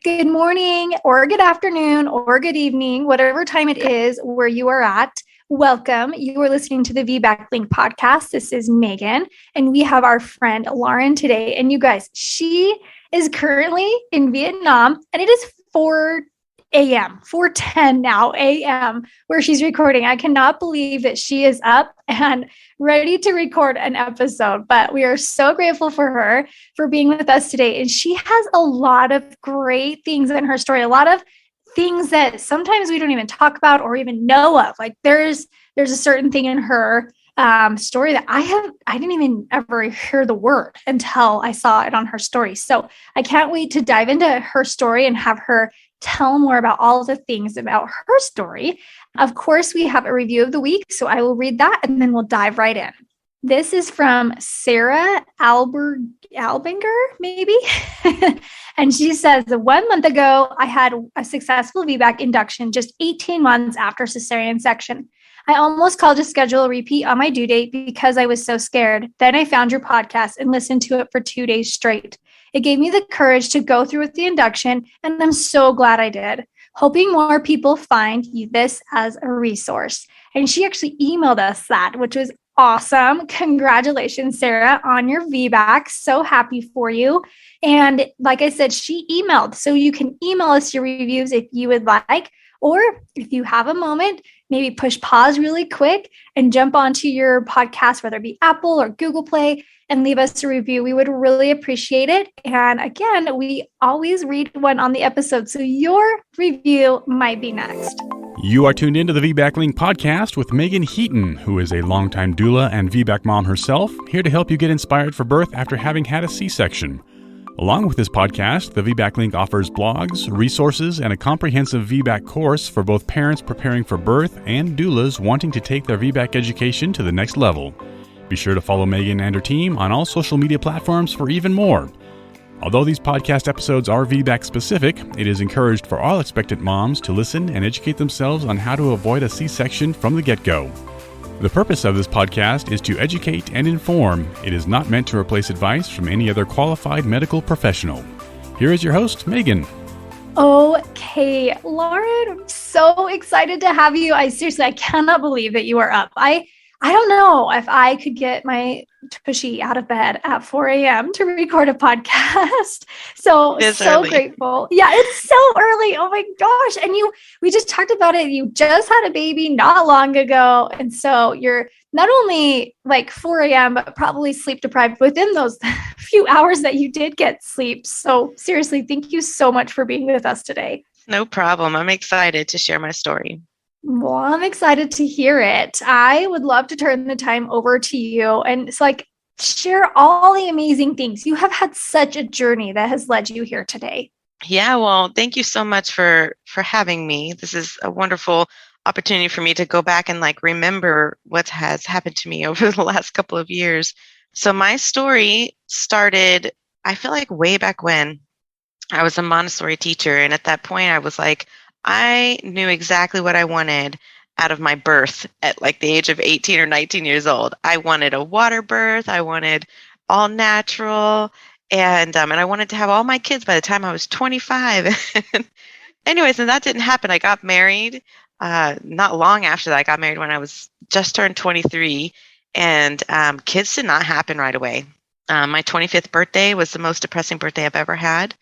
Good morning or good afternoon or good evening, whatever time it is where you are at. Welcome. You are listening to the VBAC Link podcast. This is Megan, and we have our friend Lauren today. And you guys, she is currently in Vietnam, and it is 4 a.m., 4:10 now a.m., where she's recording. I cannot believe that she is up and ready to record an episode, but we are so grateful for her for being with us today. And she has a lot of great things in her story, a lot of things that sometimes we don't even talk about or even know of. Like there's a certain thing in her story that I didn't even ever hear the word until I saw it on her story. So I can't wait to dive into her story and have her tell more about all the things about her story. Of course, we have a review of the week, so I will read that and then we'll dive right in. This is from Sarah Albinger, maybe. And she says, 1 month ago, I had a successful VBAC induction just 18 months after cesarean section. I almost called to schedule a repeat on my due date because I was so scared. Then I found your podcast and listened to it for 2 days straight. It gave me the courage to go through with the induction, and I'm so glad I did. Hoping more people find this as a resource. And she actually emailed us that, which was awesome. Congratulations, Sarah, on your VBAC. So happy for you. And like I said, she emailed. So you can email us your reviews if you would like, or if you have a moment, maybe push pause really quick and jump onto your podcast, whether it be Apple or Google Play, and leave us a review. We would really appreciate it. And again, we always read one on the episode, so your review might be next. You are tuned into the VBAC Link podcast with Megan Heaton, who is a longtime doula and VBAC mom herself, here to help you get inspired for birth after having had a C-section. Along with this podcast, the VBAC Link offers blogs, resources, and a comprehensive VBAC course for both parents preparing for birth and doulas wanting to take their VBAC education to the next level. Be sure to follow Megan and her team on all social media platforms for even more. Although these podcast episodes are VBAC specific, it is encouraged for all expectant moms to listen and educate themselves on how to avoid a C-section from the get-go. The purpose of this podcast is to educate and inform. It is not meant to replace advice from any other qualified medical professional. Here is your host, Megan. Okay, Lauren, I'm so excited to have you. I cannot believe that you are up. I don't know if I could get my tushy out of bed at 4 a.m. to record a podcast. So early. Grateful. Yeah, it's so early. Oh my gosh. And we just talked about it. You just had a baby not long ago. And so you're not only like 4 a.m., but probably sleep deprived within those few hours that you did get sleep. So seriously, thank you so much for being with us today. No problem. I'm excited to share my story. Well, I'm excited to hear it. I would love to turn the time over to you and share all the amazing things. You have had such a journey that has led you here today. Yeah, well, thank you so much for having me. This is a wonderful opportunity for me to go back and remember what has happened to me over the last couple of years. So my story started, I feel like way back when. I was a Montessori teacher, and at that point I was like, I knew exactly what I wanted out of my birth at the age of 18 or 19 years old. I wanted a water birth. I wanted all natural. And I wanted to have all my kids by the time I was 25. Anyways, and that didn't happen. I got married. Not long after that, I got married when I was just turned 23. And kids did not happen right away. My 25th birthday was the most depressing birthday I've ever had.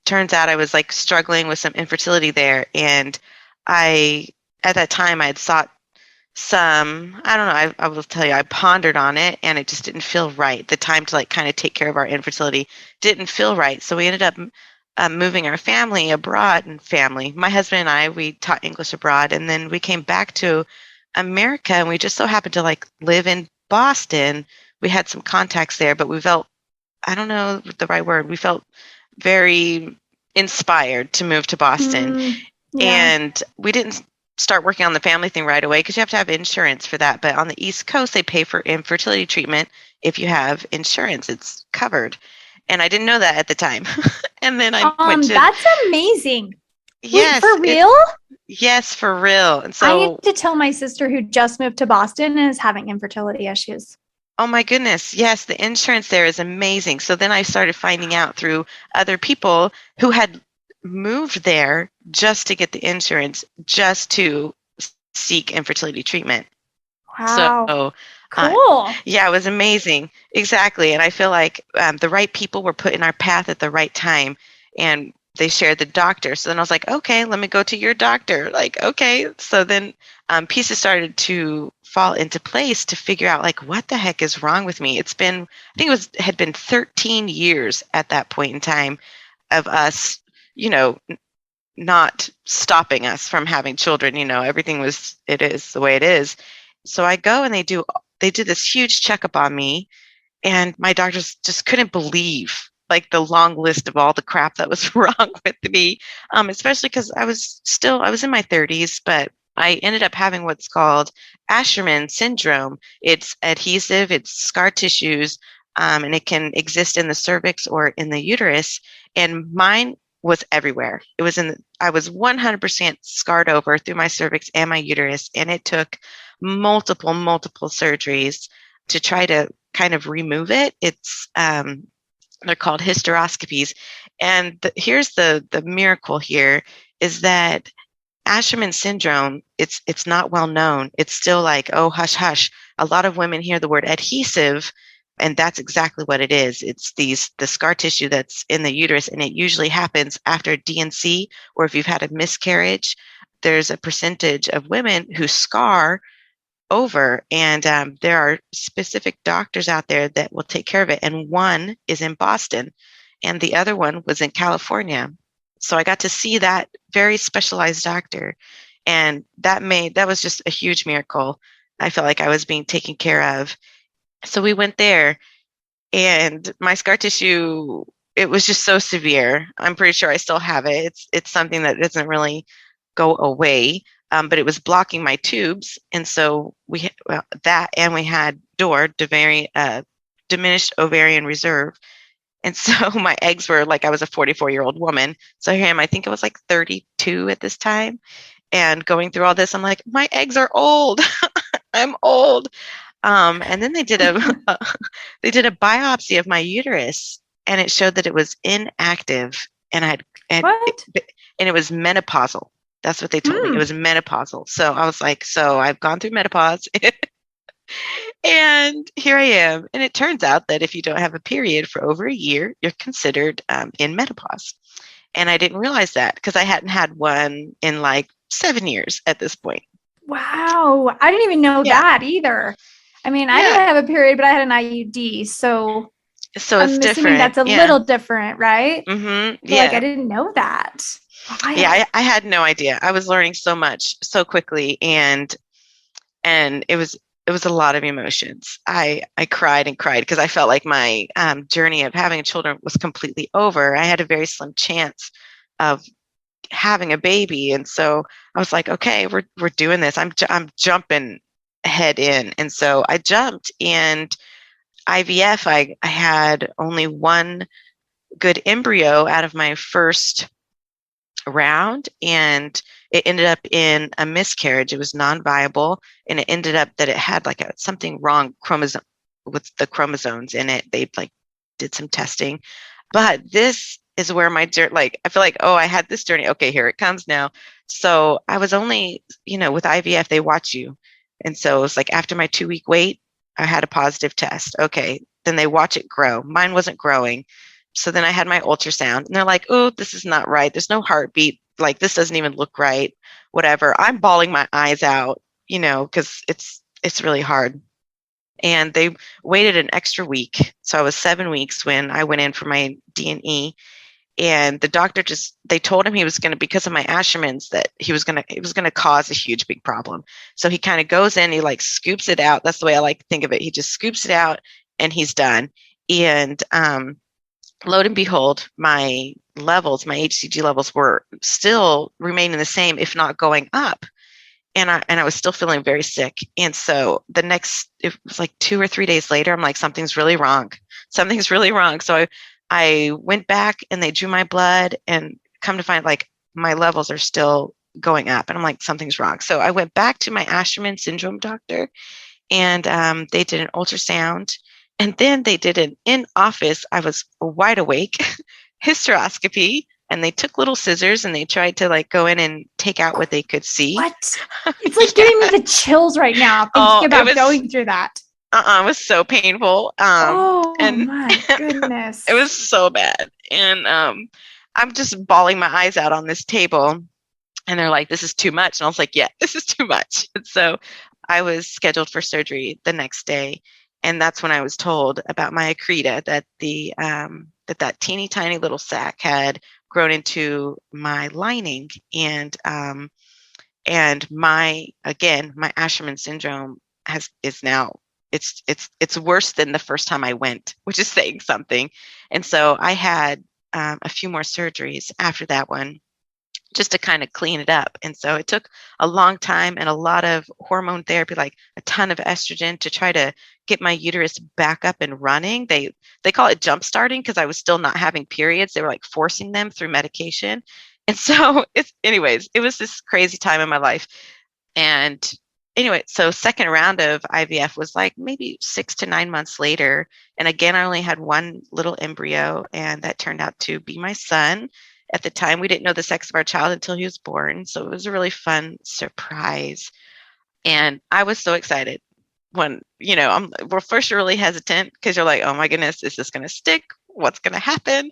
Turns out I was struggling with some infertility there. And at that time I had sought some, I don't know, I will tell you, I pondered on it and it just didn't feel right. The time to kind of take care of our infertility didn't feel right. So we ended up moving our family abroad my husband and I, we taught English abroad, and then we came back to America, and we just so happened to live in Boston. We had some contacts there, but we felt, I don't know the right word, we felt very inspired to move to Boston. And we didn't start working on the family thing right away because you have to have insurance for that. But on the East Coast, they pay for infertility treatment if you have insurance. It's covered. And I didn't know that at the time. And then I went to... That's amazing. Yes. Wait, for real? Yes, for real. And so I need to tell my sister who just moved to Boston and is having infertility issues. Oh my goodness. Yes, the insurance there is amazing. So then I started finding out through other people who had moved there just to get the insurance, just to seek infertility treatment. Wow. So, Cool. yeah, it was amazing. Exactly. And I feel like the right people were put in our path at the right time, and they shared the doctor. So then I was like, okay, let me go to your doctor. Like, okay. So then pieces started to fall into place to figure out, like, what the heck is wrong with me? It's been, I think had been 13 years at that point in time of us, not stopping us from having children. Everything it is the way it is. So I go and they do this huge checkup on me, and my doctors just couldn't believe like the long list of all the crap that was wrong with me. Especially because I was in my 30s, but I ended up having what's called Asherman syndrome. It's adhesive, it's scar tissues, and it can exist in the cervix or in the uterus. And mine was everywhere. I was 100% scarred over through my cervix and my uterus, and it took multiple surgeries to try to kind of remove it. It's they're called hysteroscopies. And here's the miracle here is that Asherman syndrome, it's not well known. It's still like, oh, hush, hush. A lot of women hear the word adhesive, and that's exactly what it is. It's the scar tissue that's in the uterus, and it usually happens after D&C, or if you've had a miscarriage. There's a percentage of women who scar over, and there are specific doctors out there that will take care of it. And one is in Boston, and the other one was in California. So I got to see that very specialized doctor, and that was just a huge miracle. I felt like I was being taken care of. So we went there, and my scar tissue, it was just so severe. I'm pretty sure I still have it. It's something that doesn't really go away, but it was blocking my tubes. And so we had diminished ovarian reserve. And so my eggs were like, I was a 44-year-old woman. So here I am, I think I was like 32 at this time. And going through all this, I'm like, my eggs are old. I'm old. And then they did a biopsy of my uterus, and it showed that it was inactive, and it was menopausal. That's what they told me. It was menopausal. So I was like, so I've gone through menopause, and here I am. And it turns out that if you don't have a period for over a year, you're considered in menopause. And I didn't realize that because I hadn't had one in like 7 years at this point. Wow. I didn't even know that either. I mean, I didn't have a period, but I had an IUD. So it's different. That's a little different, right? Mm-hmm. Yeah. Like I didn't know that. Yeah, I had no idea. I was learning so much so quickly, and it was a lot of emotions. I cried and cried because I felt like my journey of having children was completely over. I had a very slim chance of having a baby, and so I was like, okay, we're doing this. I'm jumping head in. And so I jumped, and IVF, I had only one good embryo out of my first round, and it ended up in a miscarriage. It was non-viable, and it ended up that it had like something wrong with the chromosomes in it. They like did some testing, but this is where my journey, I feel like, oh, I had this journey. Okay, here it comes now. So I was only, with IVF, they watch you. And so it was like after my 2-week wait, I had a positive test. Okay. Then they watch it grow. Mine wasn't growing. So then I had my ultrasound, and they're like, oh, this is not right. There's no heartbeat. Like, this doesn't even look right. Whatever. I'm bawling my eyes out, because it's really hard. And they waited an extra week. So I was 7 weeks when I went in for my D&E. And the doctor they told him he was going to, because of my Asherman's, that it was going to cause a huge, big problem. So he kind of goes in, he like scoops it out. That's the way I like to think of it. He just scoops it out and he's done. And lo and behold, my HCG levels were still remaining the same, if not going up. And I was still feeling very sick. And so it was like 2 or 3 days later, I'm like, something's really wrong. Something's really wrong. So I went back and they drew my blood, and come to find like my levels are still going up. And I'm like, something's wrong. So I went back to my Asherman syndrome doctor, and they did an ultrasound, and then they did an in-office, I was wide awake, hysteroscopy. and they took little scissors and they tried to like go in and take out what they could see. What? It's like giving me the chills right now thinking about going through that. It was so painful. And my goodness. It was so bad. And I'm just bawling my eyes out on this table. And they're like, this is too much. And I was like, yeah, this is too much. And so I was scheduled for surgery the next day. And that's when I was told about my accreta, that that teeny tiny little sac had grown into my lining. And my Asherman syndrome is now it's worse than the first time I went, which is saying something. And so I had a few more surgeries after that one, just to kind of clean it up. And so it took a long time and a lot of hormone therapy, like a ton of estrogen, to try to get my uterus back up and running. They call it jump starting because I was still not having periods. They were like forcing them through medication. And so it was this crazy time in my life. And anyway, so second round of IVF was like maybe 6 to 9 months later. And again, I only had one little embryo, and that turned out to be my son. At the time, we didn't know the sex of our child until he was born. So it was a really fun surprise. And I was so excited when, first you're really hesitant because you're like, oh my goodness, is this going to stick? What's going to happen?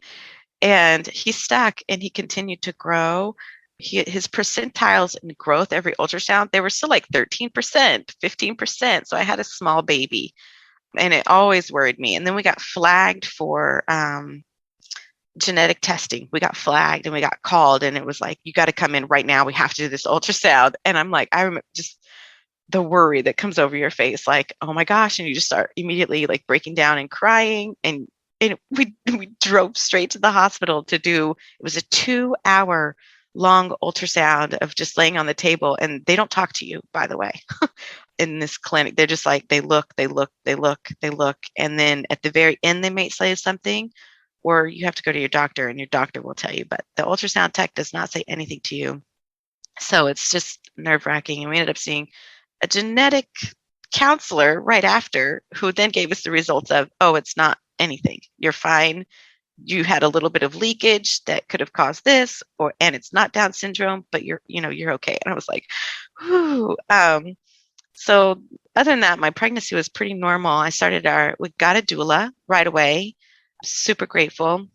And he stuck and he continued to grow. His percentiles in growth every ultrasound, they were still like 13%, 15%. So I had a small baby, and it always worried me. And then we got flagged for genetic testing. We got flagged and we got called, and it was like, you got to come in right now. We have to do this ultrasound. And I'm like, I remember just the worry that comes over your face, like, oh my gosh. And you just start immediately like breaking down and crying. And we drove straight to the hospital it was a 2-hour long ultrasound of just laying on the table. And they don't talk to you, by the way, in this clinic. They're just like, they look. And then at the very end, they might say something, or you have to go to your doctor and your doctor will tell you, but the ultrasound tech does not say anything to you. So it's just nerve-wracking. And we ended up seeing a genetic counselor right after, who then gave us the results of, oh, it's not anything. You're fine. You had a little bit of leakage that could have caused this, and it's not Down syndrome, but you're okay. And I was like, whew. So other than that, my pregnancy was pretty normal. We got a doula right away. Super grateful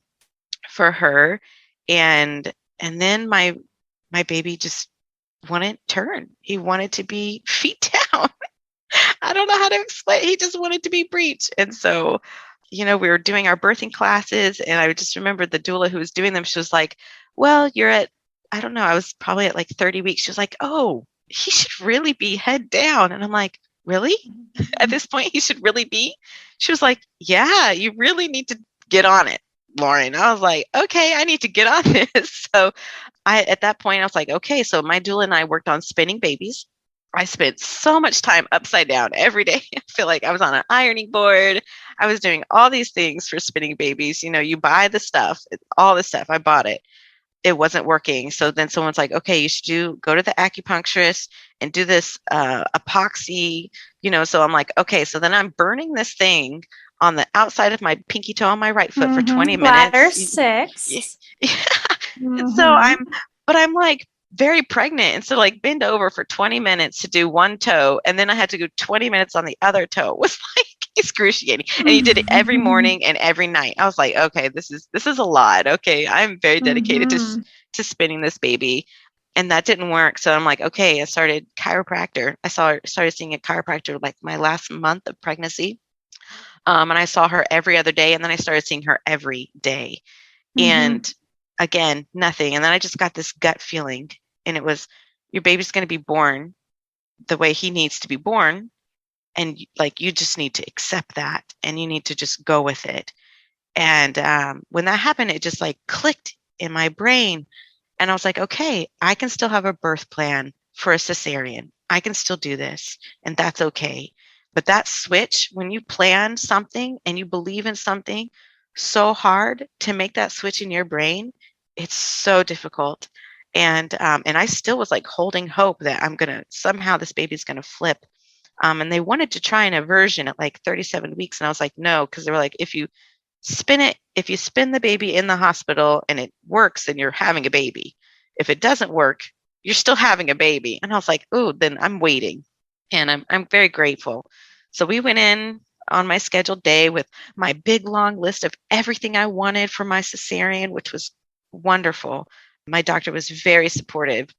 for her. And then my baby just wouldn't turn. He wanted to be feet down. I don't know how to explain. He just wanted to be breech. And so, we were doing our birthing classes, and I just remember the doula who was doing them. She was like, well, you're at, I don't know, I was probably at like 30 weeks. She was like, oh, he should really be head down. And I'm like, really? At this point, he should really be? She was like, yeah, you really need to get on it, Lauren. I was like, okay, I need to get on this. So at that point, I was like, okay. So my doula and I worked on spinning babies. I spent so much time upside down every day. I feel like I was on an ironing board. I was doing all these things for spinning babies. You buy the stuff, all the stuff. I bought it. It wasn't working. So then someone's like, okay, you should go to the acupuncturist and do this epoxy, So I'm like, okay. So then I'm burning this thing on the outside of my pinky toe on my right foot for 20 minutes. Bladder 6. Yeah. And so I'm like very pregnant. And so like bend over for 20 minutes to do one toe. And then I had to go 20 minutes on the other toe. It was like excruciating. And he did it every morning and every night. I was like, okay, this is a lot. Okay. I'm very dedicated to spinning this baby. And that didn't work. So I'm like, okay, I started chiropractor. I started seeing a chiropractor like my last month of pregnancy. And I saw her every other day. And then I started seeing her every day. And again, nothing. And then I just got this gut feeling. And it was, your baby's going to be born the way he needs to be born. And like, you just need to accept that. And you need to just go with it. And when that happened, it just like clicked in my brain. And I was like, okay, I can still have a birth plan for a cesarean. I can still do this. And that's okay. But that switch, when you plan something and you believe in something so hard, to make that switch in your brain, it's so difficult. And I still was like holding hope that somehow this baby's going to flip. And they wanted to try an aversion at like 37 weeks. And I was like, no, because they were like, if you spin it if you spin the baby in the hospital and it works, then you're having a baby. If it doesn't work, you're still having a baby. And I was like, oh, then I'm waiting. And I'm very grateful. So we went in on my scheduled day with my big long list of everything I wanted for my cesarean, which was wonderful. My doctor was very supportive,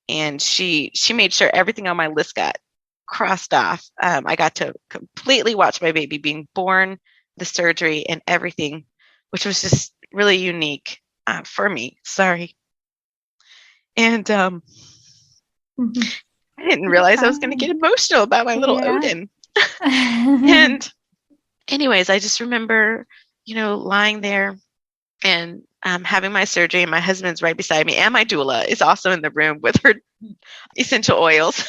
and she made sure everything on my list got crossed off. I got to completely watch my baby being born, the surgery, and everything, which was just really unique for me. Sorry. And Mhm. I didn't realize I was going to get emotional about my little Yeah. Odin. And anyways, I just remember, lying there and having my surgery, and my husband's right beside me, and my doula is also in the room with her essential oils.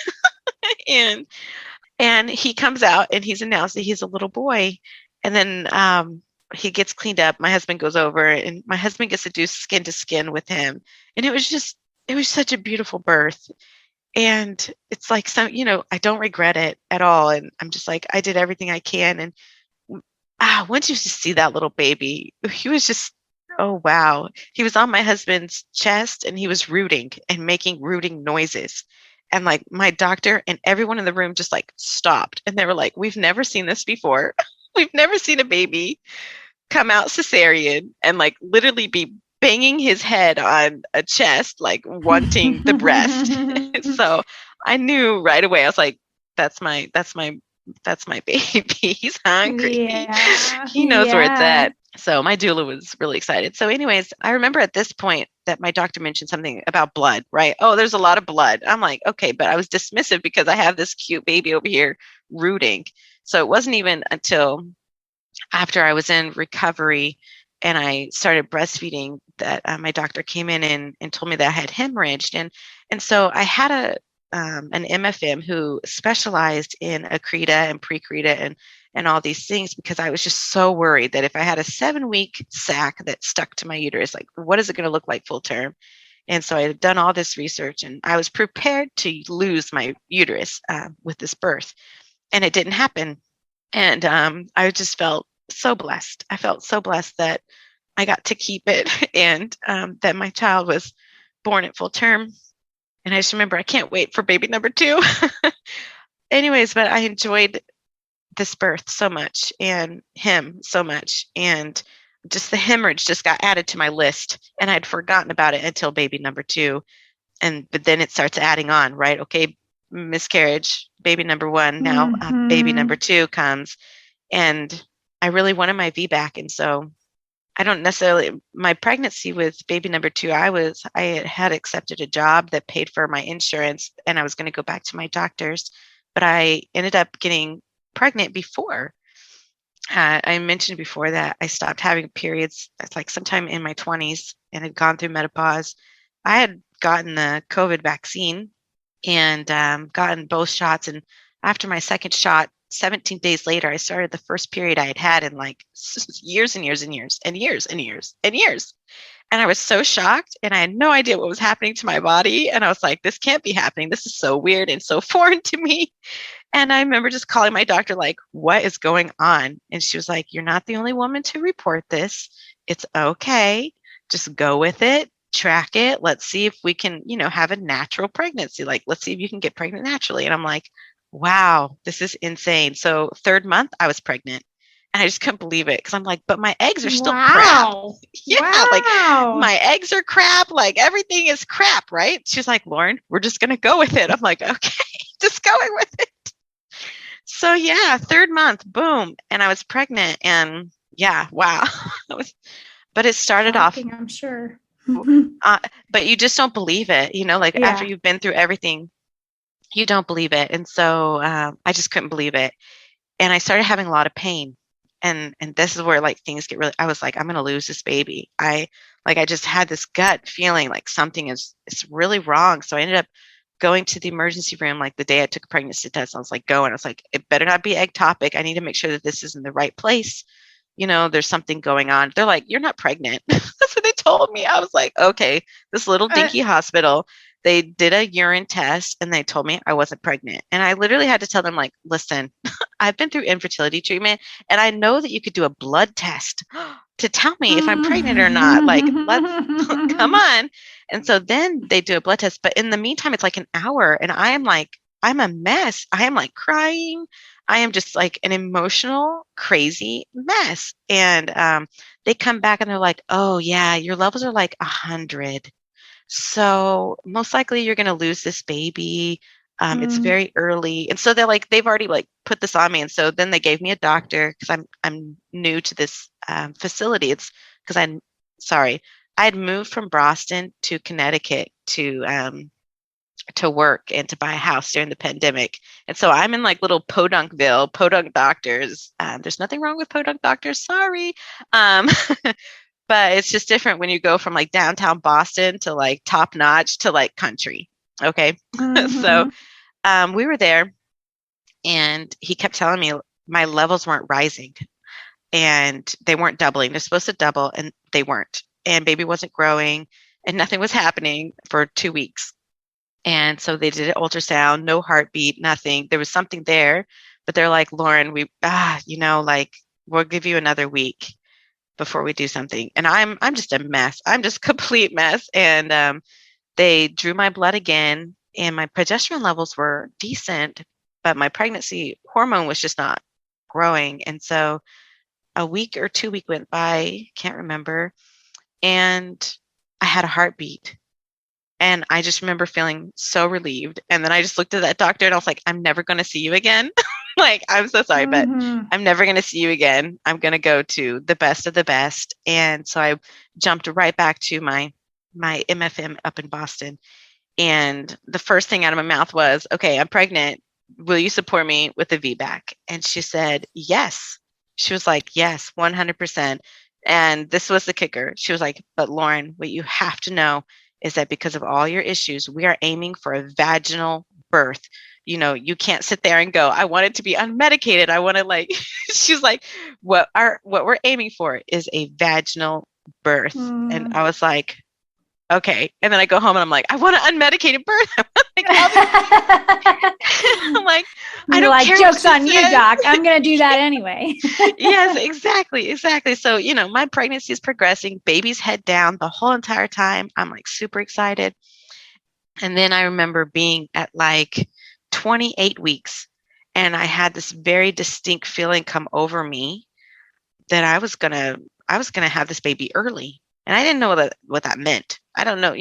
and he comes out and he's announced that he's a little boy. And then he gets cleaned up. My husband goes over, and my husband gets to do skin to skin with him. And it was such a beautiful birth. And it's like, I don't regret it at all. And I'm just like, I did everything I can. And once you just see that little baby, he was just, oh, wow. He was on my husband's chest, and he was rooting and making rooting noises. And like my doctor and everyone in the room just like stopped. And they were like, we've never seen this before. We've never seen a baby come out cesarean and like literally be banging his head on a chest, like wanting the breast. So I knew right away. I was like, that's my baby. He's hungry. Yeah. He knows where it's at. So my doula was really excited. So anyways, I remember at this point that my doctor mentioned something about blood, right? Oh, there's a lot of blood. I'm like, okay, but I was dismissive because I have this cute baby over here rooting. So it wasn't even until after I was in recovery and I started breastfeeding that my doctor came in and told me that I had hemorrhaged. And so I had an MFM who specialized in accreta and precreta and all these things, because I was just so worried that if I had a 7-week sac that stuck to my uterus, like what is it going to look like full term? And so I had done all this research, and I was prepared to lose my uterus with this birth, and it didn't happen. And I just felt so blessed. I felt so blessed that I got to keep it, and that my child was born at full term. And I just remember, I can't wait for baby number 2. Anyways, but I enjoyed this birth so much, and him so much, and just the hemorrhage just got added to my list, and I'd forgotten about it until baby number 2. But then it starts adding on, right? Okay, miscarriage, baby number 1, now baby number 2 comes, and I really wanted my VBAC. And so I don't necessarily, my pregnancy with baby number 2, I had accepted a job that paid for my insurance, and I was going to go back to my doctors, but I ended up getting pregnant before. I mentioned before that I stopped having periods like sometime in my 20s and had gone through menopause. I had gotten the COVID vaccine and gotten both shots. And after my second shot, 17 days later, I started the first period I had had in like years and years and years and years and years and years. And I was so shocked, and I had no idea what was happening to my body. And I was like, this can't be happening. This is so weird and so foreign to me. And I remember just calling my doctor, like, what is going on? And she was like, you're not the only woman to report this. It's okay. Just go with it. Track it. Let's see if we can, have a natural pregnancy. Like, let's see if you can get pregnant naturally. And I'm like, wow, this is insane. So 3rd month, I was pregnant. And I just couldn't believe it, because I'm like, but my eggs are still crap. Yeah, like my eggs are crap. Like everything is crap, right? She's like, Lauren, we're just going to go with it. I'm like, okay, just going with it. So yeah, 3rd month, boom. And I was pregnant, and yeah, wow. But it started off, I'm sure. but you just don't believe it, like after you've been through everything, you don't believe it. And so I just couldn't believe it. And I started having a lot of pain. And this is where like things get really, I was like, I'm going to lose this baby. I just had this gut feeling like something is really wrong. So I ended up going to the emergency room like the day I took a pregnancy test. I was like, I was like, it better not be ectopic. I need to make sure that this is in the right place. There's something going on. They're like, you're not pregnant. That's what they told me. I was like, okay, this little dinky hospital. They did a urine test, and they told me I wasn't pregnant. And I literally had to tell them, like, listen, I've been through infertility treatment, and I know that you could do a blood test to tell me if I'm pregnant or not. Like, let's come on. And so then they do a blood test. But in the meantime, it's like an hour. And I'm a mess. I am like crying. I am just like an emotional, crazy mess. And they come back and they're like, oh, yeah, your levels are like 100. So most likely you're going to lose this baby. It's very early. And so they've already like put this on me. And so then they gave me a doctor because I'm new to this facility. It's because I had moved from Boston to Connecticut to work and to buy a house during the pandemic. And so I'm in like little Podunk doctors. There's nothing wrong with Podunk doctors. Sorry. But it's just different when you go from like downtown Boston to like top notch to like country. Okay. So we were there and he kept telling me my levels weren't rising and they weren't doubling. They're supposed to double and they weren't. And baby wasn't growing and nothing was happening for 2 weeks. And so they did an ultrasound, no heartbeat, nothing. There was something there, but they're like, Lauren, we'll give you another week before we do something. And I'm just a mess. I'm just a complete mess. And they drew my blood again and my progesterone levels were decent, but my pregnancy hormone was just not growing. And so a week or 2 weeks went by, can't remember, and I had a heartbeat. And I just remember feeling so relieved. And then I just looked at that doctor and I was like, I'm never going to see you again. Like, I'm so sorry, but I'm never going to see you again. I'm going to go to the best of the best. And so I jumped right back to my MFM up in Boston. And the first thing out of my mouth was, okay, I'm pregnant. Will you support me with the VBAC? And she said, yes. She was like, yes, 100%. And this was the kicker. She was like, but Lauren, what you have to know is that because of all your issues, we are aiming for a vaginal birth. You know, you can't sit there and go, I want it to be unmedicated. I want to she's like, what we're aiming for is a vaginal birth. And I was like, okay. And then I go home and I'm like, I want an unmedicated birth. I'm like, I don't care. Joke's on you, doc. I'm going to do that anyway. Yes, exactly. So, my pregnancy is progressing, baby's head down the whole entire time. I'm like super excited. And then I remember being at like 28 weeks and I had this very distinct feeling come over me that I was going to have this baby early. And I didn't know what that meant. I don't know,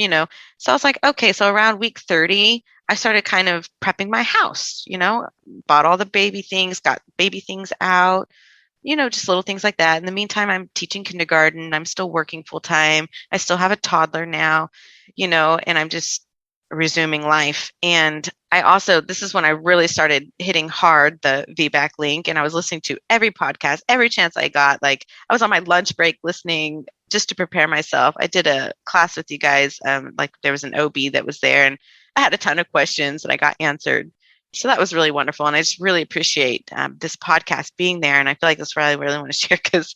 So I was like, okay, so around week 30, I started kind of prepping my house, bought all the baby things, got baby things out, just little things like that. In the meantime, I'm teaching kindergarten. I'm still working full time. I still have a toddler now, and I'm just resuming life. And this is when I really started hitting hard the VBAC link. And I was listening to every podcast, every chance I got. Like I was on my lunch break listening just to prepare myself. I did a class with you guys. There was an OB that was there and I had a ton of questions that I got answered. So that was really wonderful. And I just really appreciate this podcast being there. And I feel like that's what I really want to share because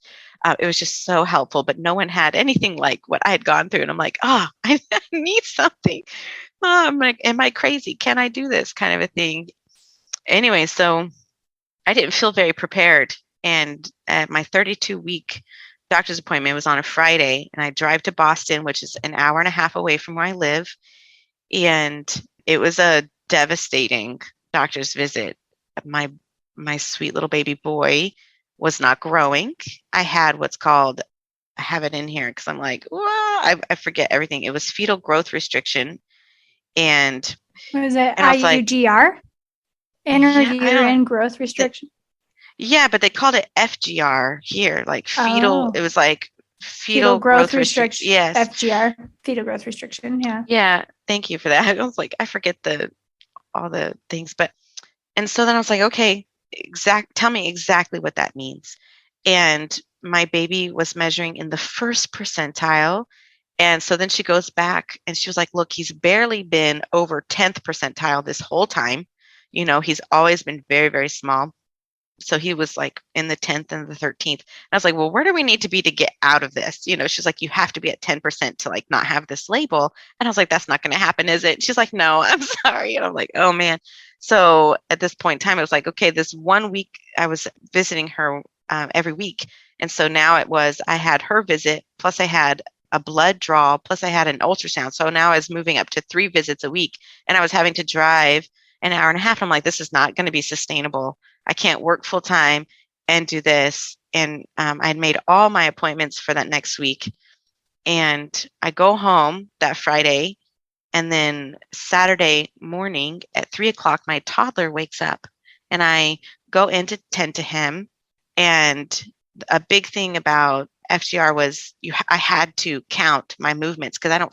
it was just so helpful, but no one had anything like what I had gone through. And I'm like, I need something. I'm like, am I crazy? Can I do this kind of a thing? Anyway, so I didn't feel very prepared. And at my 32-week doctor's appointment was on a Friday, and I drive to Boston, which is an hour and a half away from where I live. And it was a devastating doctor's visit. My sweet little baby boy was not growing. I had I have it in here because I'm like, I forget everything. It was fetal growth restriction. And what is it? IUGR? Inter-uterine growth restriction? Yeah, but they called it FGR here, like fetal. It was like fetal growth restriction. Yes. FGR, fetal growth restriction. Yeah. Yeah. Thank you for that. I was like, I forget all the things, and so then I was like, okay, tell me exactly what that means. And my baby was measuring in the first percentile. And so then she goes back and she was like, look, he's barely been over 10th percentile this whole time. He's always been very, very small. So he was like in the 10th and the 13th. And I was like, well, where do we need to be to get out of this? She's like, you have to be at 10% to like not have this label. And I was like, that's not going to happen, is it? She's like, no, I'm sorry. And I'm like, oh man. So at this point in time, it was like, okay, this 1 week I was visiting her every week. And so now I had her visit, plus I had a blood draw, plus I had an ultrasound. So now I was moving up to 3 visits a week, and I was having to drive an hour and a half. I'm like, this is not going to be sustainable. I can't work full time and do this. And I had made all my appointments for that next week. And I go home that Friday, and then Saturday morning at 3:00, my toddler wakes up, and I go in to tend to him. And a big thing about FGR was I had to count my movements, because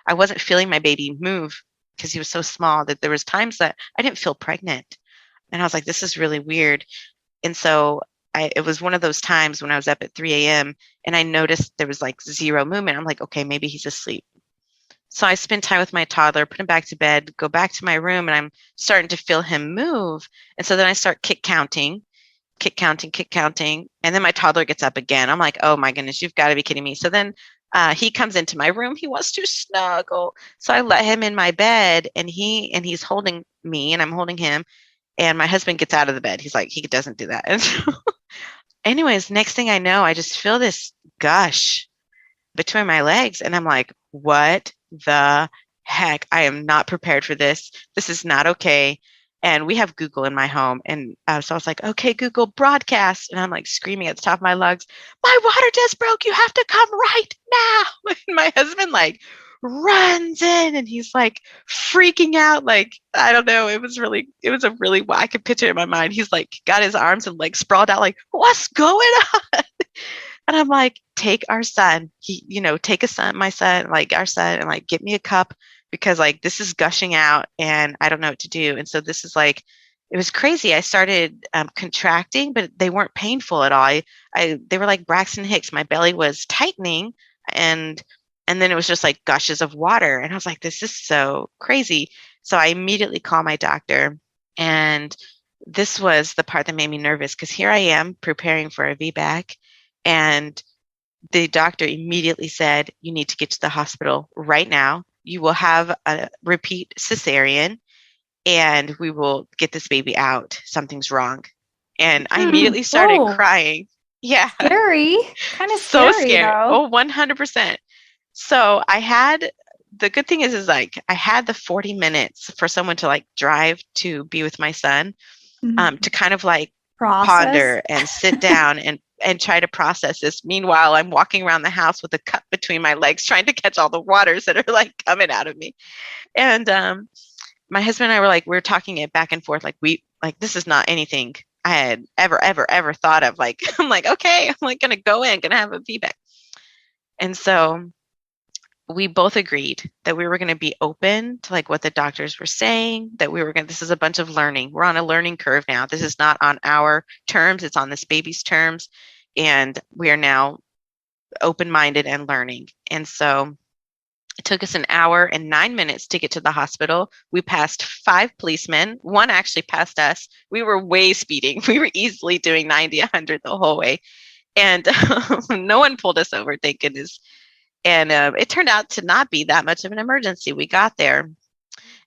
I wasn't feeling my baby move, because he was so small that there was times that I didn't feel pregnant. And I was like, this is really weird. And so it was one of those times when I was up at 3 a.m. and I noticed there was like zero movement. I'm like, okay, maybe he's asleep. So I spend time with my toddler, put him back to bed, go back to my room, and I'm starting to feel him move. And so then I start kick counting. And then my toddler gets up again. I'm like, oh my goodness, you've got to be kidding me. So then he comes into my room. He wants to snuggle. So I let him in my bed, and he's holding me, and I'm holding him. And my husband gets out of the bed. He's like, he doesn't do that. And so anyways, next thing I know, I just feel this gush between my legs. And I'm like, what the heck? I am not prepared for this. This is not okay. And we have Google in my home. And so I was like, okay, Google, broadcast. And I'm like screaming at the top of my lungs, my water just broke. You have to come right now. And my husband like runs in, and he's like freaking out. Like, I don't know. It was a really, I could picture it in my mind. He's like got his arms and legs sprawled out, like, what's going on? And I'm like, take our son, take my son, like our son, and like, get me a cup, because like, this is gushing out and I don't know what to do. And so this is like, it was crazy. I started contracting, but they weren't painful at all. They were like Braxton Hicks. My belly was tightening, and then it was just like gushes of water. And I was like, this is so crazy. So I immediately called my doctor, and this was the part that made me nervous, because here I am preparing for a VBAC, and the doctor immediately said, you need to get to the hospital right now. You will have a repeat cesarean, and we will get this baby out. Something's wrong. And I immediately started crying. Yeah. Scary. Kind of so scary, scared. though. Oh, 100%. So the good thing is like, I had the 40 minutes for someone to like drive to be with my son, to kind of like ponder and sit down and try to process this. Meanwhile, I'm walking around the house with a cup between my legs, trying to catch all the waters that are like coming out of me. And my husband and I we were talking it back and forth. This is not anything I had ever thought of. Like, I'm like, okay, I'm like going to go in, going to have a VBAC. And so we both agreed that we were going to be open to like what the doctors were saying, that this is a bunch of learning. We're on a learning curve now. This is not on our terms. It's on this baby's terms. And we are now open-minded and learning. And so it took us an hour and 9 minutes to get to the hospital. We passed 5 policemen. One actually passed us. We were way speeding. We were easily doing 90, 100 the whole way. And no one pulled us over, thank goodness. And it turned out to not be that much of an emergency. We got there,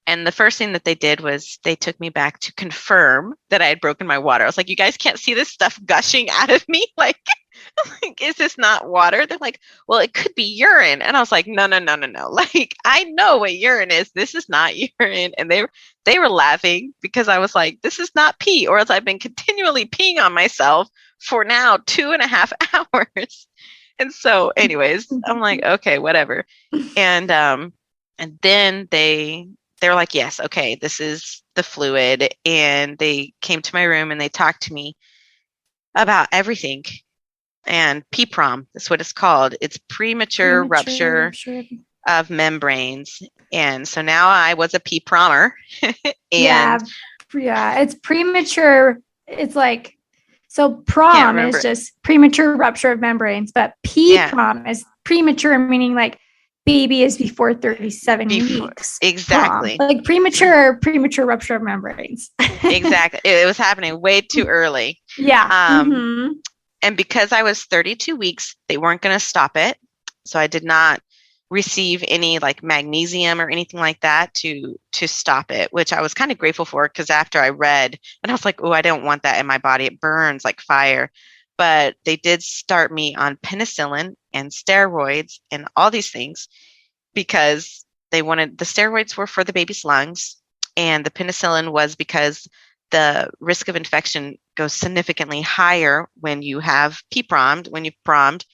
and the first thing that they did was they took me back to confirm that I had broken my water. I was like, you guys can't see this stuff gushing out of me? Like, is this not water? They're like, well, it could be urine. And I was like, no. Like, I know what urine is. This is not urine. And they were laughing, because I was like, this is not pee, or else I've been continually peeing on myself for now 2.5 hours. And so anyways, I'm like, okay, whatever. And then they're like, yes, okay, this is the fluid. And they came to my room and they talked to me about everything. And PPROM, that's what it's called. It's premature rupture of membranes. And so now I was a PPROMer. Yeah, it's premature. It's like, so PROM is just premature rupture of membranes, but PPROM is premature, meaning like baby is before 37 weeks. Exactly. PROM. Like premature rupture of membranes. Exactly. It was happening way too early. Yeah. And because I was 32 weeks, they weren't going to stop it. So I did not receive any like magnesium or anything like that to stop it, which I was kind of grateful for, because after I read, and I was like, oh, I don't want that in my body. It burns like fire. but they did start me on penicillin and steroids and all these things because they wanted the steroids were for the baby's lungs, and the penicillin was because the risk of infection goes significantly higher when you have PPROMed, when you've PROMed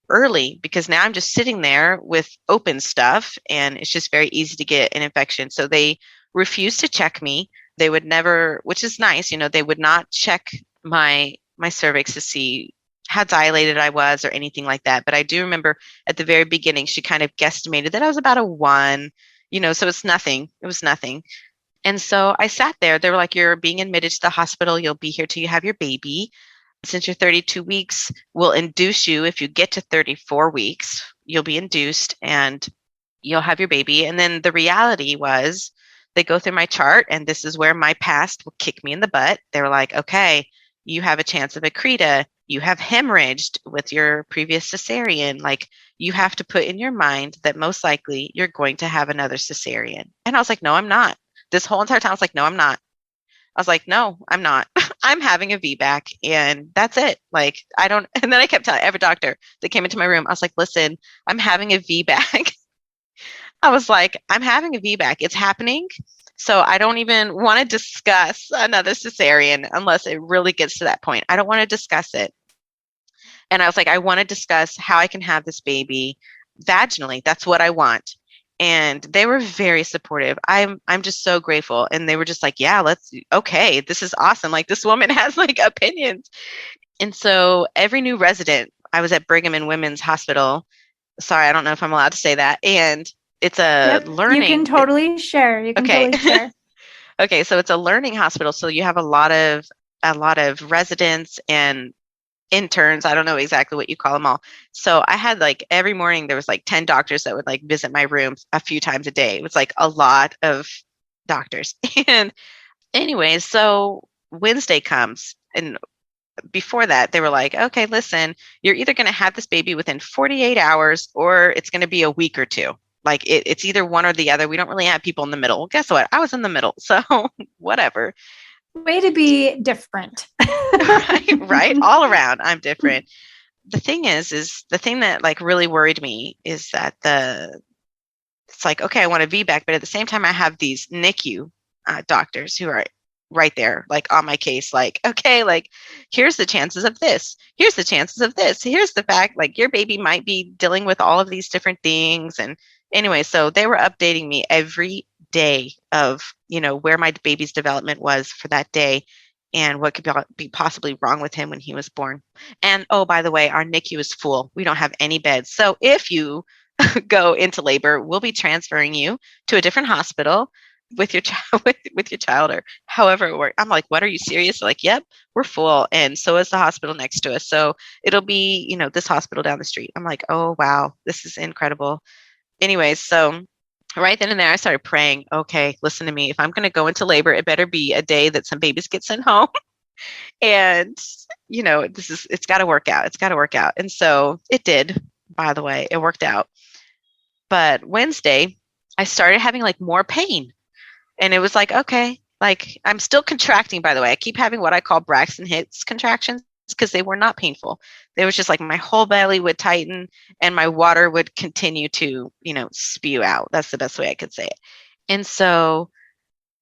early, because now I'm just sitting there with open stuff and it's just very easy to get an infection. So they refused to check me. They would never, which is nice, they would not check my cervix to see how dilated I was or anything like that. But I do remember at the very beginning, she kind of guesstimated that I was about a 1, so it's nothing. It was nothing. And so I sat there. They were like, you're being admitted to the hospital. You'll be here till you have your baby. Since you're 32 weeks, we'll induce you. If you get to 34 weeks, you'll be induced and you'll have your baby. And then the reality was they go through my chart, and this is where my past will kick me in the butt. They were like, okay, you have a chance of accreta. You have hemorrhaged with your previous cesarean. Like, you have to put in your mind that most likely you're going to have another cesarean. And I was like, no, I'm not. This whole entire time, I was like, no, I'm not. I was like, no, I'm not. I'm having a VBAC, and that's it. Like, I don't. And then I kept telling every doctor that came into my room, I was like, listen, I'm having a VBAC. I was like, I'm having a VBAC. It's happening. So I don't even want to discuss another cesarean unless it really gets to that point. I don't want to discuss it. And I was like, I want to discuss how I can have this baby vaginally. That's what I want. And they were very supportive. I'm just so grateful. And they were just like, yeah, okay, this is awesome. Like, this woman has like opinions. And so every new resident, I was at Brigham and Women's Hospital. Sorry, I don't know if I'm allowed to say that. And it's a learning. You can totally share. Okay. Totally share. Okay, so it's a learning hospital. So you have a lot of residents and interns. I don't know exactly what you call them all. So I had like every morning there was like 10 doctors that would like visit my room a few times a day. It was like a lot of doctors. And anyways, so Wednesday comes, and before that they were like, okay, listen, you're either going to have this baby within 48 hours or it's going to be a week or two. Like, it's either one or the other. We don't really have people in the middle. Well, guess what? I was in the middle. So whatever. Way to be different. right? All around, I'm different. The thing is the thing that like really worried me is that it's like, okay, I want a VBAC, but at the same time, I have these NICU doctors who are right there, like on my case, like, okay, like, here's the chances of this. Here's the chances of this. Here's the fact, like, your baby might be dealing with all of these different things. And anyway, so they were updating me every day of, where my baby's development was for that day and what could be possibly wrong with him when he was born. And, oh, by the way, our NICU is full. We don't have any beds. So if you go into labor, we'll be transferring you to a different hospital with your child, with your child, or however it works. I'm like, what, are you serious? They're like, yep, we're full. And so is the hospital next to us. So it'll be, this hospital down the street. I'm like, oh, wow, this is incredible. Anyways, so right then and there, I started praying, okay, listen to me. If I'm going to go into labor, it better be a day that some babies get sent home. And, it's got to work out. It's got to work out. And so it did, by the way, it worked out. But Wednesday, I started having like more pain. And it was like, okay, like, I'm still contracting, by the way. I keep having what I call Braxton Hicks contractions because they were not painful. They was just like my whole belly would tighten and my water would continue to, spew out. That's the best way I could say it. And so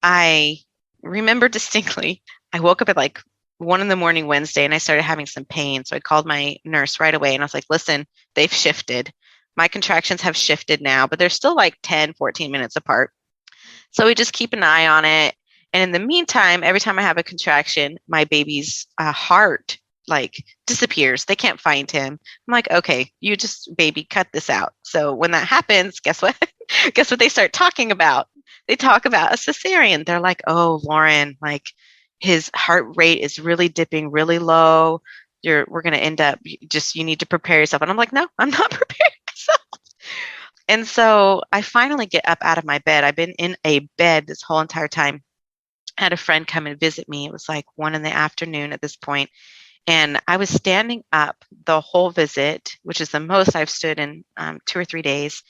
I remember distinctly, I woke up at like 1 a.m. Wednesday and I started having some pain. So I called my nurse right away and I was like, listen, they've shifted. My contractions have shifted now, but they're still like 10, 14 minutes apart. So we just keep an eye on it. And in the meantime, every time I have a contraction, my baby's heart like disappears. They can't find him. I'm like, okay, you just, baby, cut this out. So when that happens, guess what? Guess what they start talking about? They talk about a cesarean. They're like, oh, Lauren, like, his heart rate is really dipping really low. We're going to end up you need to prepare yourself. And I'm like, no, I'm not preparing myself. And so I finally get up out of my bed. I've been in a bed this whole entire time. I had a friend come and visit me. It was like 1 p.m. at this point. And I was standing up the whole visit, which is the most I've stood in 2 or 3 days.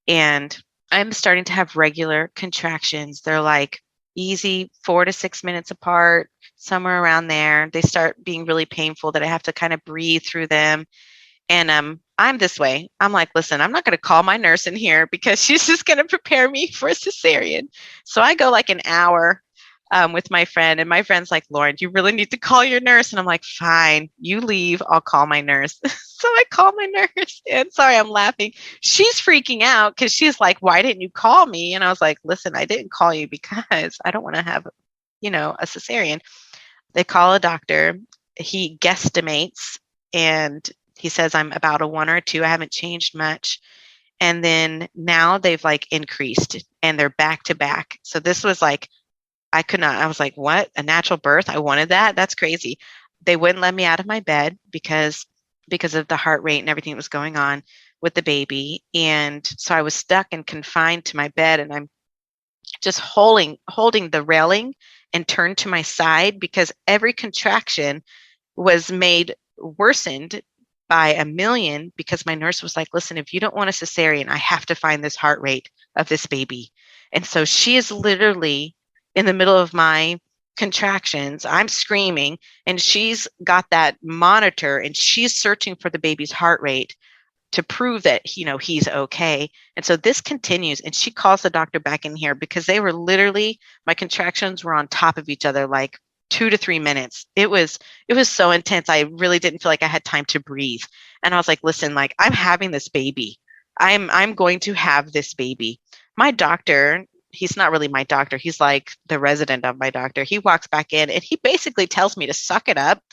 And I'm starting to have regular contractions. They're like easy, 4 to 6 minutes apart, somewhere around there. They start being really painful that I have to kind of breathe through them. And I'm this way. I'm like, listen, I'm not going to call my nurse in here because she's just going to prepare me for a cesarean. So I go like an hour with my friend, and my friend's like, Lauren, you really need to call your nurse. And I'm like, fine, you leave. I'll call my nurse. So I call my nurse, and sorry, I'm laughing. She's freaking out because she's like, why didn't you call me? And I was like, listen, I didn't call you because I don't want to have, a cesarean. They call a doctor. He guesstimates, and he says I'm about a 1 or a 2. I haven't changed much. And then now they've like increased, and they're back to back. So this was like, I could not. I was like, what? A natural birth? I wanted that? That's crazy. They wouldn't let me out of my bed because of the heart rate and everything that was going on with the baby. And so I was stuck and confined to my bed, and I'm just holding the railing and turned to my side because every contraction was made worsened by a million because my nurse was like, listen, if you don't want a cesarean, I have to find this heart rate of this baby. And so she is literally in the middle of my contractions. I'm screaming, and she's got that monitor, and she's searching for the baby's heart rate to prove that, he's okay. And so this continues, and she calls the doctor back in here because they were literally, my contractions were on top of each other, like 2 to 3 minutes. It was so intense. I really didn't feel like I had time to breathe. And I was like, listen, like, I'm having this baby. I'm going to have this baby. My doctor, he's not really my doctor. He's like the resident of my doctor. He walks back in, and he basically tells me to suck it up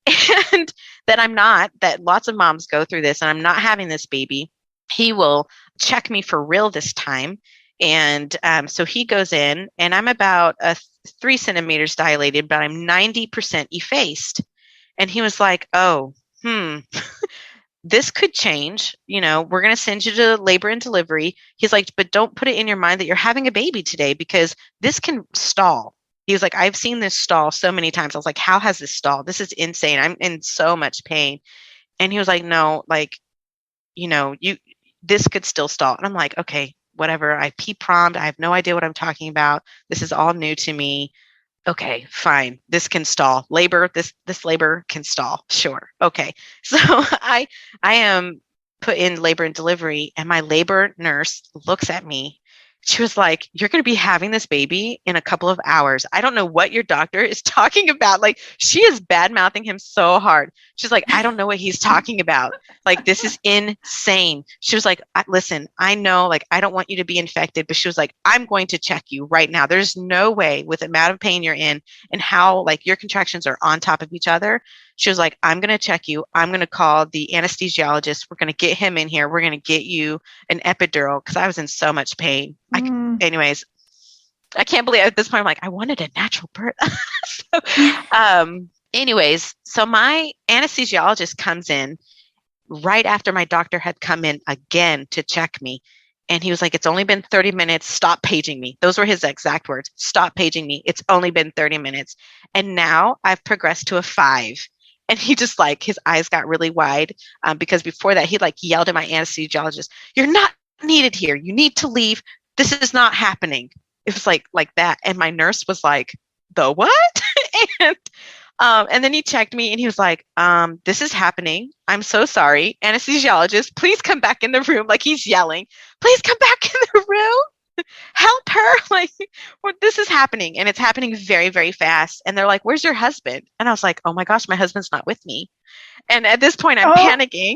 and that lots of moms go through this, and I'm not having this baby. He will check me for real this time. And so he goes in, and I'm about 3 centimeters dilated, but I'm 90% effaced. And he was like, oh, this could change. We're going to send you to labor and delivery. He's like, but don't put it in your mind that you're having a baby today because this can stall. He was like, I've seen this stall so many times. I was like, how has this stalled? This is insane. I'm in so much pain. And he was like, no, like, this could still stall. And I'm like, okay, whatever. I PPROM'd. I have no idea what I'm talking about. This is all new to me. Okay, fine. This can stall. Labor, this labor can stall. Sure. Okay. So I am put in labor and delivery, and my labor nurse looks at me. She was like, you're going to be having this baby in a couple of hours. I don't know what your doctor is talking about. Like, she is bad mouthing him so hard. She's like, I don't know what he's talking about. Like, this is insane. She was like, listen, I know, like, I don't want you to be infected, but she was like, I'm going to check you right now. There's no way, with the amount of pain you're in and how like your contractions are on top of each other. She was like, I'm going to check you. I'm going to call the anesthesiologist. We're going to get him in here. We're going to get you an epidural because I was in so much pain. Anyways, I can't believe at this point, I'm like, I wanted a natural birth. So my anesthesiologist comes in right after my doctor had come in again to check me. And he was like, it's only been 30 minutes. Stop paging me. Those were his exact words. Stop paging me. It's only been 30 minutes. And now I've progressed to a 5. And he just like, his eyes got really wide because before that, he like yelled at my anesthesiologist, you're not needed here. You need to leave. This is not happening. It was like that. And my nurse was like, the what? And then he checked me, and he was like, this is happening. I'm so sorry. Anesthesiologist, please come back in the room. Like, he's yelling, please come back in the room. Help her. Like, this is happening. And it's happening very, very fast. And they're like, where's your husband? And I was like, oh my gosh, my husband's not with me. And at this point, I'm panicking.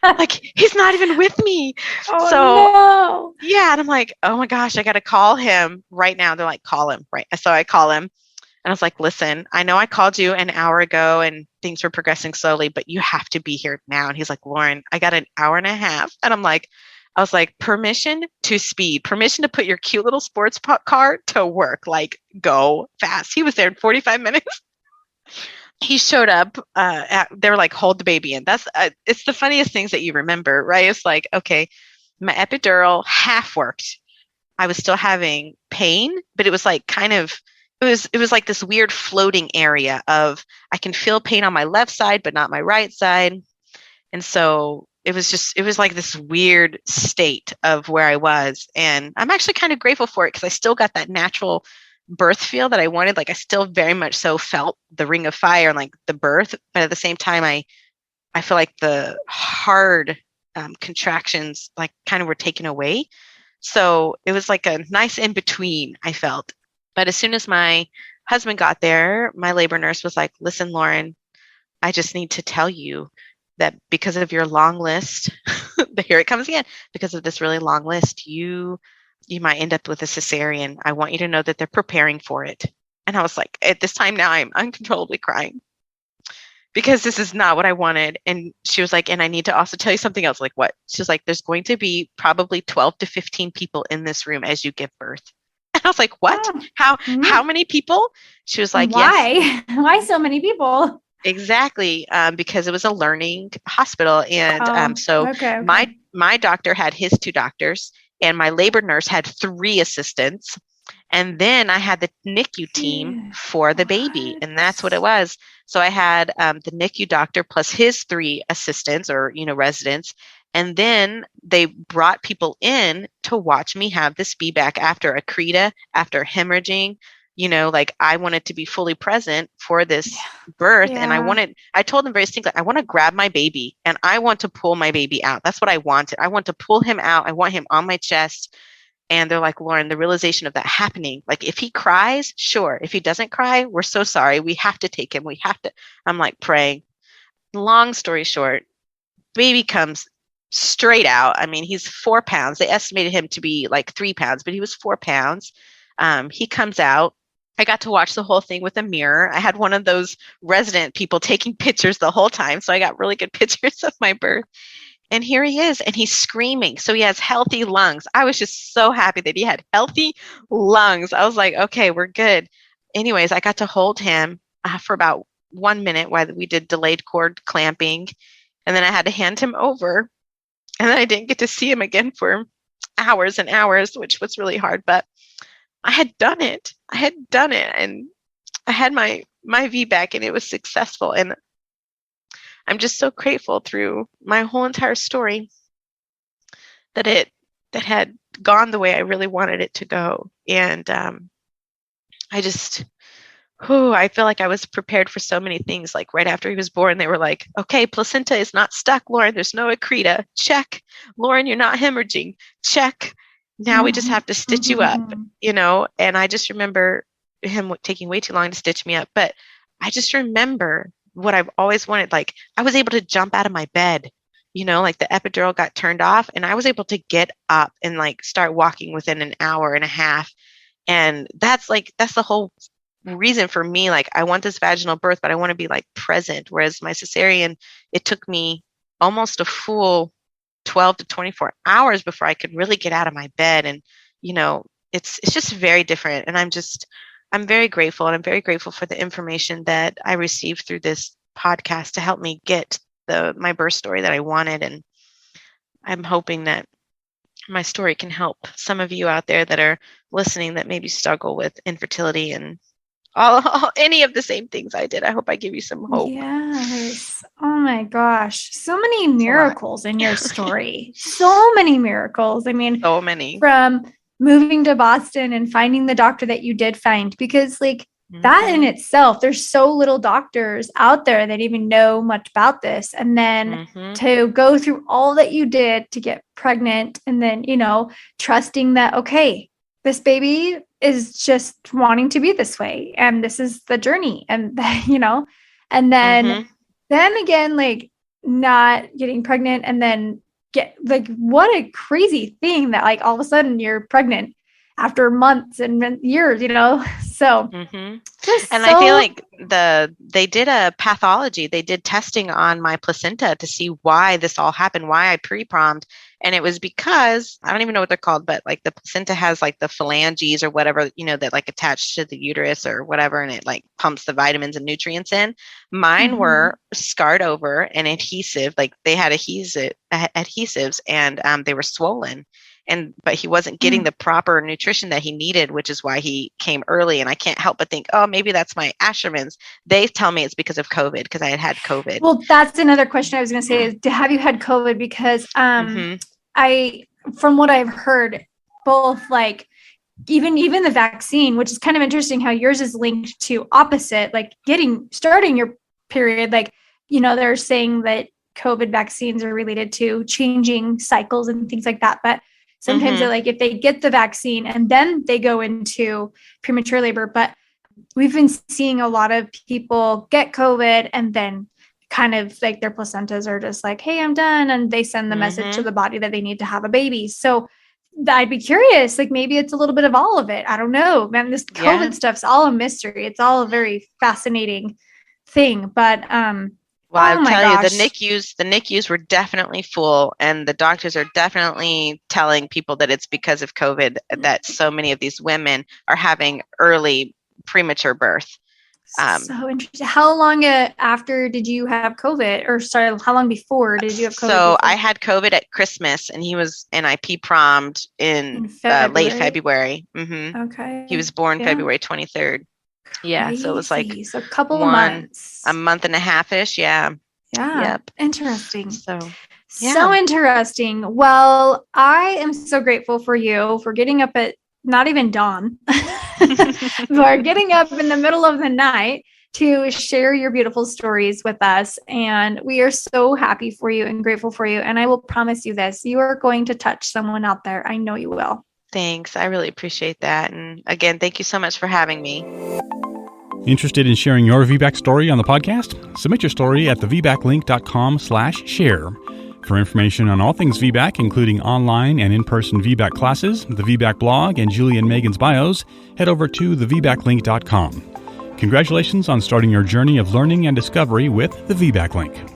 Like, he's not even with me. Oh, so no. Yeah. And I'm like, oh my gosh, I got to call him right now. They're like, call him. Right. So I call him, and I was like, listen, I know I called you an hour ago and things were progressing slowly, but you have to be here now. And he's like, Lauren, I got an hour and a half. And I was like, permission to speed, permission to put your cute little sports car to work, like, go fast. He was there in 45 minutes. He showed up. They were like, hold the baby in. It's the funniest things that you remember, right? It's like, okay, my epidural half worked. I was still having pain, but it was like it was like this weird floating area of I can feel pain on my left side, but not my right side. And so it was like this weird state of where I was. And I'm actually kind of grateful for it because I still got that natural birth feel that I wanted. Like I still very much so felt the ring of fire and like the birth, but at the same time, I feel like the hard contractions like kind of were taken away. So it was like a nice in between, I felt. But as soon as my husband got there, my labor nurse was like, listen, Lauren, I just need to tell you that because of your long list, here it comes again, because of this really long list, you might end up with a cesarean. I want you to know that they're preparing for it. And I was like, at this time now, I'm uncontrollably crying because this is not what I wanted. And she was like, and I need to also tell you something else. Like what? She's like, there's going to be probably 12 to 15 people in this room as you give birth. And I was like, what? How many people? She was like, why? Yes. Why so many people? Exactly. Because it was a learning hospital. And so okay. my doctor had his 2 doctors and my labor nurse had 3 assistants. And then I had the NICU team for the baby. And that's what it was. So I had the NICU doctor plus his 3 assistants or, residents. And then they brought people in to watch me have this VBAC after accreta, after hemorrhaging. Like I wanted to be fully present for this birth. Yeah. And I told them very distinctly, I want to grab my baby and I want to pull my baby out. That's what I wanted. I want to pull him out. I want him on my chest. And they're like, Lauren, the realization of that happening, like if he cries, sure. If he doesn't cry, we're so sorry. We have to take him. We have to. I'm like praying. Long story short, baby comes straight out. I mean, he's 4 pounds. They estimated him to be like 3 pounds, but he was 4 pounds. He comes out. I got to watch the whole thing with a mirror. I had one of those resident people taking pictures the whole time. So I got really good pictures of my birth. And here he is, and he's screaming. So he has healthy lungs. I was just so happy that he had healthy lungs. I was like, okay, we're good. Anyways, I got to hold him for about 1 minute while we did delayed cord clamping. And then I had to hand him over. And then I didn't get to see him again for hours and hours, which was really hard. But I had done it. And I had my VBAC, and it was successful. And I'm just so grateful through my whole entire story that had gone the way I really wanted it to go. And I feel like I was prepared for so many things. Like right after he was born, they were like, okay, placenta is not stuck, Lauren. There's no accreta. Check. Lauren, you're not hemorrhaging. Check. Now we just have to stitch you up, and I just remember him taking way too long to stitch me up. But I just remember what I've always wanted. Like I was able to jump out of my bed, like the epidural got turned off and I was able to get up and like start walking within an hour and a half. And that's the whole reason for me. Like I want this vaginal birth, but I want to be like present. Whereas my cesarean, it took me almost a full 12 to 24 hours before I could really get out of my bed. And, it's just very different. And I'm very grateful. And I'm very grateful for the information that I received through this podcast to help me get my birth story that I wanted. And I'm hoping that my story can help some of you out there that are listening that maybe struggle with infertility and all any of the same things I did. I hope I give you some hope. Yes. Oh my gosh. So many miracles in your story. So many miracles. I mean, so many. From moving to Boston and finding the doctor that you did find, because like that in itself, there's so little doctors out there that even know much about this. And then to go through all that you did to get pregnant and then, trusting that, okay, this baby is just wanting to be this way. And this is the journey. And, and then again, like not getting pregnant and then what a crazy thing that like all of a sudden you're pregnant after months and years, so. And I feel like they did a pathology. They did testing on my placenta to see why this all happened, why I PPROM'd. And it was because, I don't even know what they're called, but like the placenta has like the phalanges or whatever, that like attached to the uterus or whatever. And it like pumps the vitamins and nutrients in. Mine were scarred over and adhesive, like they had adhesives and they were swollen. but he wasn't getting the proper nutrition that he needed, which is why he came early. And I can't help but think, oh, maybe that's my Asherman's. They tell me it's because of COVID, because I had COVID. Well, that's another question I was going to say is, have you had COVID? Because from what I've heard, both like even the vaccine, which is kind of interesting how yours is linked to opposite, like starting your period, like, they're saying that COVID vaccines are related to changing cycles and things like that. But sometimes they're like, if they get the vaccine and then they go into premature labor. But we've been seeing a lot of people get COVID and then kind of like their placentas are just like, hey, I'm done. And they send the message to the body that they need to have a baby. So I'd be curious, like maybe it's a little bit of all of it. I don't know, man, this COVID stuff's all a mystery. It's all a very fascinating thing. But, well, I'll tell you, the NICUs were definitely full, and the doctors are definitely telling people that it's because of COVID that so many of these women are having early premature birth. So interesting. How long after did you have COVID? Or sorry, how long before did you have COVID? So I had COVID at Christmas, and I PPROM'd in late February. Okay. He was born February 23rd. Yeah, so it was like a couple of months. A month and a half-ish, yeah. Yeah. Yep. Interesting. So interesting. Well, I am so grateful for you for getting up at not even dawn, for getting up in the middle of the night to share your beautiful stories with us. And we are so happy for you and grateful for you. And I will promise you this, you are going to touch someone out there. I know you will. Thanks. I really appreciate that. And again, thank you so much for having me. Interested in sharing your VBAC story on the podcast? Submit your story at thevbaclink.com/share. For information on all things VBAC, including online and in-person VBAC classes, the VBAC blog, and Julie and Megan's bios, head over to thevbaclink.com. Congratulations on starting your journey of learning and discovery with the VBAC Link.